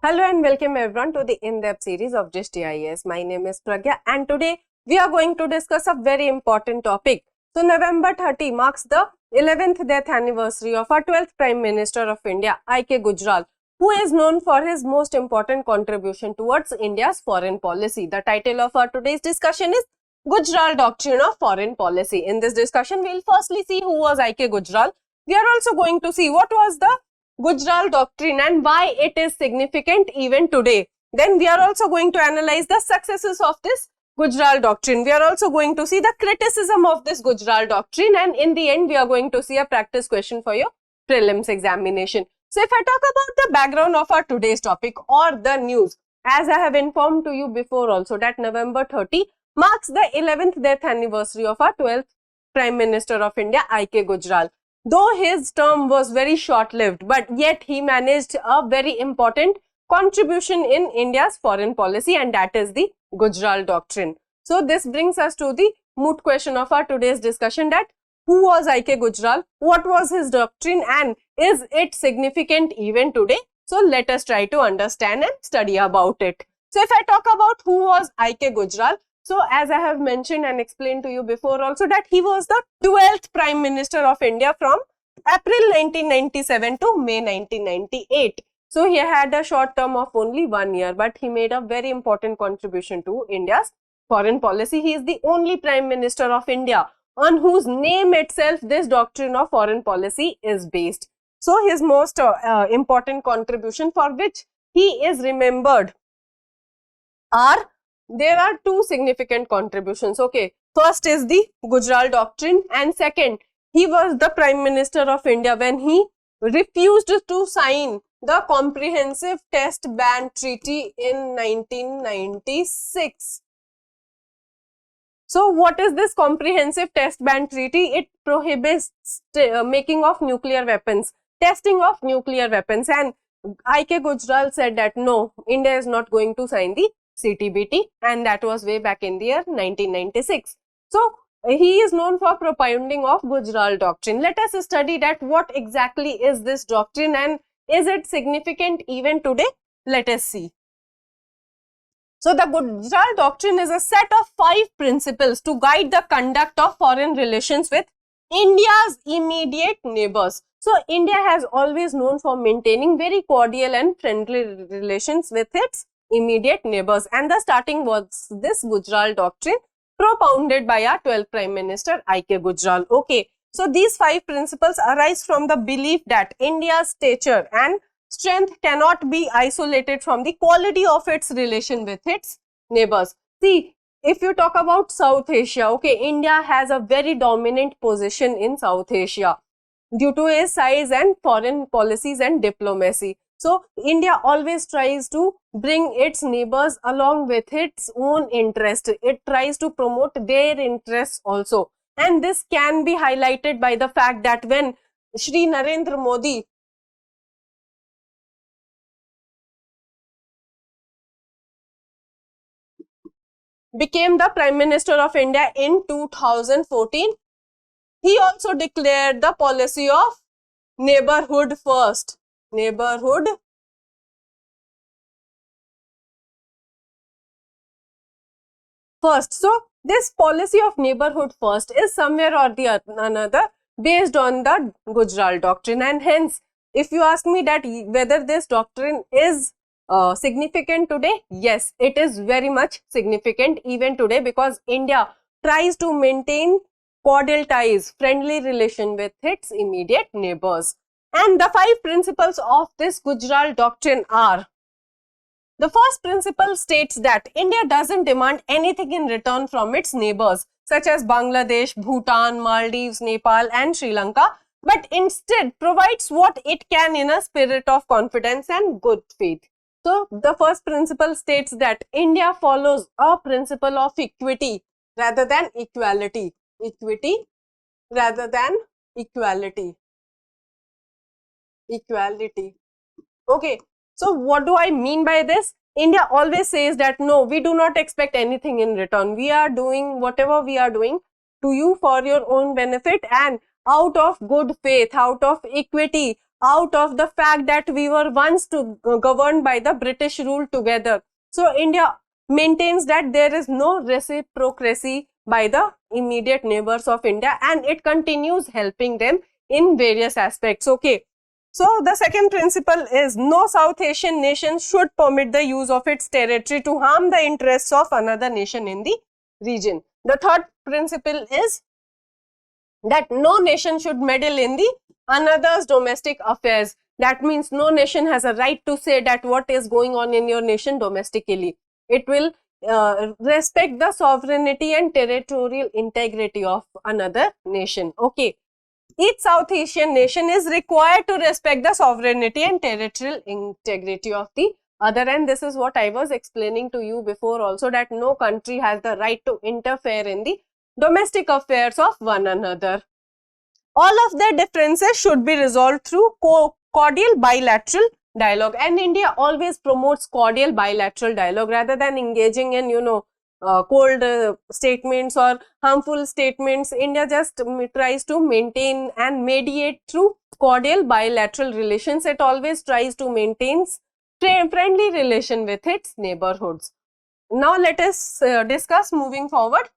Hello and welcome everyone to the in-depth series of Drishti IAS. My name is Pragya and today we are going to discuss a very important topic. So November 30 marks the 11th death anniversary of our 12th Prime Minister of India, IK Gujral, who is known for his most important contribution towards India's foreign policy. The title of our today's discussion is Gujral Doctrine of Foreign Policy. In this discussion, we will firstly see who was IK Gujral. We are also going to see what was the Gujral Doctrine and why it is significant even today. Then we are also going to analyze the successes of this Gujral Doctrine. We are also going to see the criticism of this Gujral Doctrine, and in the end we are going to see a practice question for your prelims examination. So if I talk about the background of our today's topic or the news, as I have informed to you before also that November 30 marks the 11th death anniversary of our 12th Prime Minister of India, IK Gujral. Though his term was very short-lived, but yet he managed a very important contribution in India's foreign policy, and that is the Gujral Doctrine. So this brings us to the moot question of our today's discussion, that who was IK Gujral, what was his doctrine, and is it significant even today? So let us try to understand and study about it. So if I talk about who was IK Gujral, so as I have mentioned and explained to you before also that he was the 12th Prime Minister of India from April 1997 to May 1998. So he had a short term of only 1 year, but he made a very important contribution to India's foreign policy. He is the only Prime Minister of India on whose name itself this doctrine of foreign policy is based. So his most important contribution for which he is remembered are, there are two significant contributions. Okay, first is the Gujral Doctrine, and second, he was the Prime Minister of India when he refused to sign the Comprehensive Test Ban Treaty in 1996. So what is this Comprehensive Test Ban Treaty? It prohibits making of nuclear weapons, testing of nuclear weapons, and IK Gujral said that no, India is not going to sign the CTBT, and that was way back in the year 1996. So he is known for propounding of Gujral Doctrine. Let us study that what exactly is this doctrine and is it significant even today? Let us see. So the Gujral Doctrine is a set of 5 principles to guide the conduct of foreign relations with India's immediate neighbors. So India has always known for maintaining very cordial and friendly relations with its immediate neighbors, and the starting was this Gujral Doctrine propounded by our 12th Prime Minister IK Gujral. Okay, so these 5 principles arise from the belief that India's stature and strength cannot be isolated from the quality of its relation with its neighbors. See, if you talk about South Asia, okay, India has a very dominant position in South Asia due to its size and foreign policies and diplomacy. So India always tries to bring its neighbors along with its own interest. It tries to promote their interests also. And this can be highlighted by the fact that when Shri Narendra Modi became the Prime Minister of India in 2014, he also declared the policy of neighborhood first. Neighborhood first. So this policy of neighborhood first is somewhere or the another based on the Gujral Doctrine, and hence if you ask me that whether this doctrine is significant today, yes, it is very much significant even today, because India tries to maintain cordial ties, friendly relation with its immediate neighbors. And the 5 principles of this Gujral Doctrine are: the first principle states that India doesn't demand anything in return from its neighbors such as Bangladesh, Bhutan, Maldives, Nepal and Sri Lanka, but instead provides what it can in a spirit of confidence and good faith. So the first principle states that India follows a principle of equity rather than equality. Equity rather than equality. Equality. Okay, so what do I mean by this? India always says that no, we do not expect anything in return. We are doing whatever we are doing to you for your own benefit and out of good faith, out of equity, out of the fact that we were once governed by the British rule together. So India maintains that there is no reciprocity by the immediate neighbors of India, and it continues helping them in various aspects. Okay. So the second principle is no South Asian nation should permit the use of its territory to harm the interests of another nation in the region. The third principle is that no nation should meddle in the another's domestic affairs. That means no nation has a right to say that what is going on in your nation domestically. It will respect the sovereignty and territorial integrity of another nation. Okay. Each South Asian nation is required to respect the sovereignty and territorial integrity of the other, and this is what I was explaining to you before also, that no country has the right to interfere in the domestic affairs of one another. All of their differences should be resolved through cordial bilateral dialogue, and India always promotes cordial bilateral dialogue rather than engaging in, cold statements or harmful statements. India just tries to maintain and mediate through cordial bilateral relations. It always tries to maintain friendly relation with its neighborhoods. Now let us discuss moving forward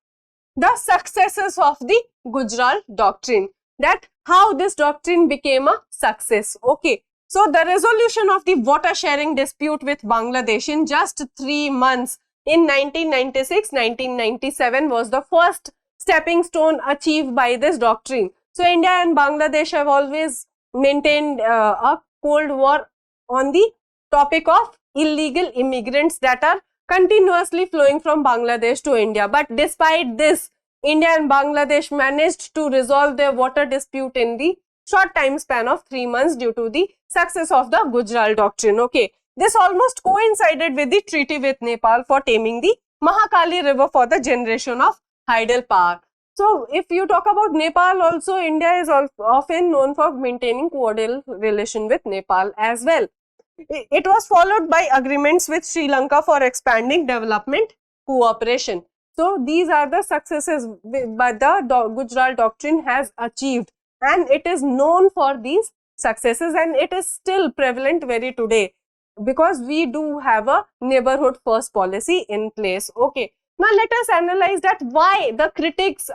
the successes of the Gujral Doctrine, that how this doctrine became a success. Okay. So the resolution of the water sharing dispute with Bangladesh in just 3 months in 1996-1997 was the first stepping stone achieved by this doctrine. So India and Bangladesh have always maintained a cold war on the topic of illegal immigrants that are continuously flowing from Bangladesh to India. But despite this, India and Bangladesh managed to resolve their water dispute in the short time span of 3 months due to the success of the Gujral Doctrine. Okay. This almost coincided with the treaty with Nepal for taming the Mahakali river for the generation of hydel power. So if you talk about Nepal also, India is often known for maintaining cordial relation with Nepal as well. It was followed by agreements with Sri Lanka for expanding development cooperation. So these are the successes that the Gujral Doctrine has achieved, and it is known for these successes, and it is still prevalent very today, because we do have a neighborhood first policy in place. Okay. Now let us analyze that why the critics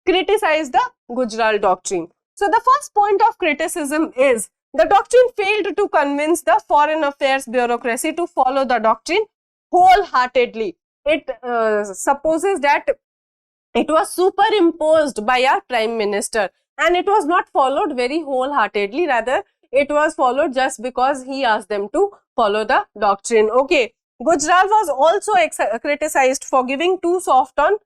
criticize the Gujral Doctrine. So the first point of criticism is the doctrine failed to convince the foreign affairs bureaucracy to follow the doctrine wholeheartedly. It supposes that it was superimposed by our Prime Minister, and it was not followed very wholeheartedly. Rather, it was followed just because he asked them to follow the doctrine. Okay. Gujral was also criticized for giving too soft on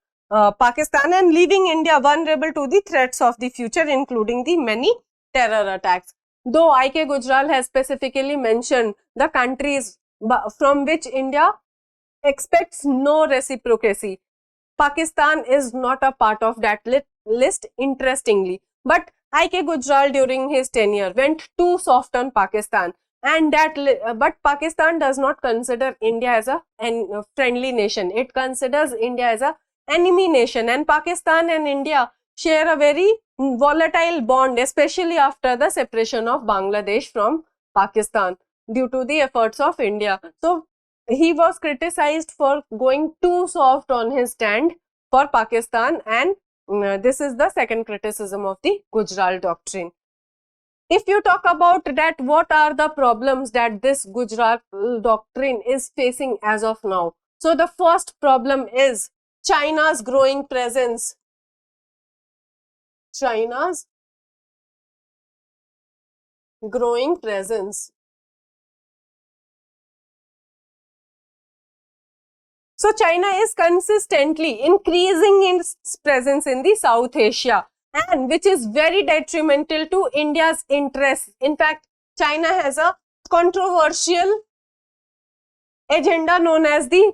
Pakistan and leaving India vulnerable to the threats of the future, including the many terror attacks. Though IK Gujral has specifically mentioned the countries from which India expects no reciprocity, Pakistan is not a part of that list, interestingly. But IK Gujral during his tenure went too soft on Pakistan, and but Pakistan does not consider India as a friendly nation. It considers India as a enemy nation, and Pakistan and India share a very volatile bond, especially after the separation of Bangladesh from Pakistan due to the efforts of India. So he was criticized for going too soft on his stand for Pakistan, and this is the second criticism of the Gujral Doctrine. If you talk about that, what are the problems that this Gujral Doctrine is facing as of now? So the first problem is China's growing presence. China's growing presence. So China is consistently increasing its presence in the South Asia, and which is very detrimental to India's interests. In fact, China has a controversial agenda known as the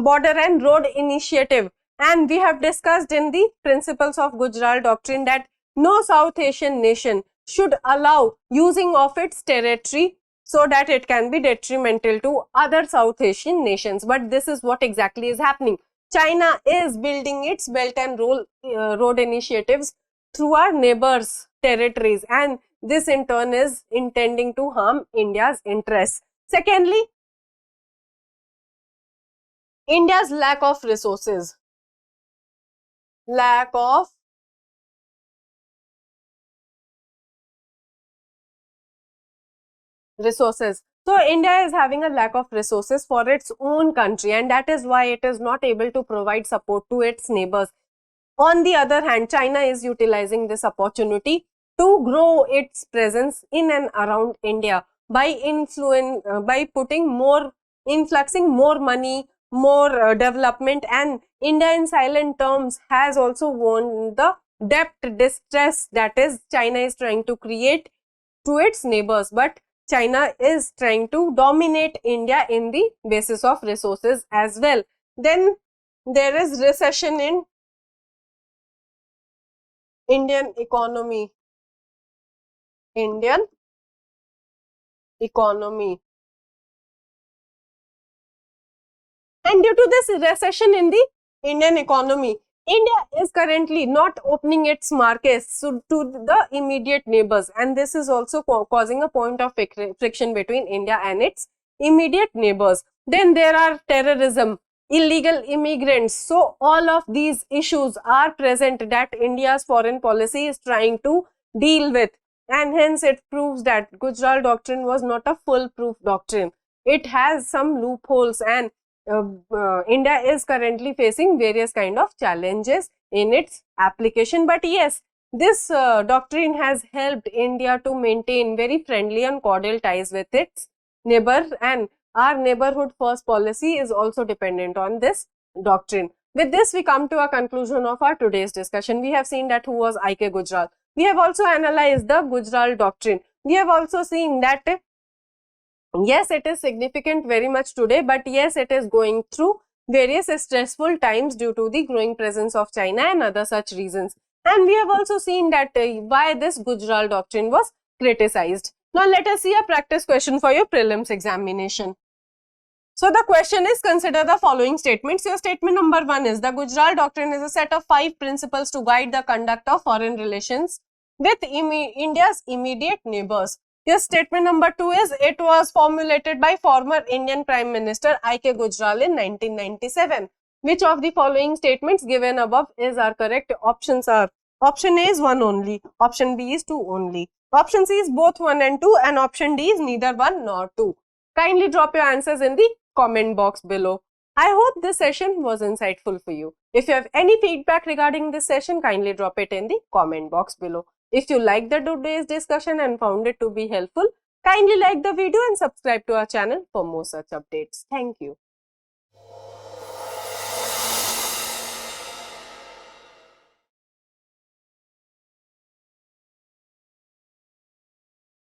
Border and Road Initiative, and we have discussed in the principles of Gujral Doctrine that no South Asian nation should allow using of its territory so that it can be detrimental to other South Asian nations. But this is what exactly is happening. China is building its Belt and Road initiatives through our neighbors' territories, and this in turn is intending to harm India's interests. Secondly, India's lack of resources. Lack of resources. So India is having a lack of resources for its own country, and that is why it is not able to provide support to its neighbors. On the other hand, China is utilizing this opportunity to grow its presence in and around India by influxing more money, more development, and India in silent terms has also warned the debt distress that is China is trying to create to its neighbors. But China is trying to dominate India in the basis of resources as well. Then there is recession in Indian economy. Indian economy. And due to this recession in the Indian economy, India is currently not opening its markets to the immediate neighbors, and this is also causing a point of friction between India and its immediate neighbors. Then there are terrorism, illegal immigrants. So all of these issues are present that India's foreign policy is trying to deal with, and hence it proves that Gujral Doctrine was not a foolproof doctrine. It has some loopholes, and India is currently facing various kind of challenges in its application. But yes, this doctrine has helped India to maintain very friendly and cordial ties with its neighbor, and our neighborhood first policy is also dependent on this doctrine. With this, we come to a conclusion of our today's discussion. We have seen that who was IK Gujral. We have also analyzed the Gujral Doctrine. We have also seen that yes, it is significant very much today, but yes, it is going through various stressful times due to the growing presence of China and other such reasons. And we have also seen that why this Gujral Doctrine was criticized. Now, let us see a practice question for your prelims examination. So, the question is, consider the following statements. Your statement number 1 is, the Gujral Doctrine is a set of 5 principles to guide the conduct of foreign relations with India's immediate neighbors. Your statement number 2 is, it was formulated by former Indian Prime Minister IK Gujral in 1997. Which of the following statements given above is our correct? Options are, option A is 1 only, option B is 2 only, option C is both 1 and 2, and option D is neither 1 nor 2. Kindly drop your answers in the comment box below. I hope this session was insightful for you. If you have any feedback regarding this session, kindly drop it in the comment box below. If you liked the today's discussion and found it to be helpful, kindly like the video and subscribe to our channel for more such updates. Thank you.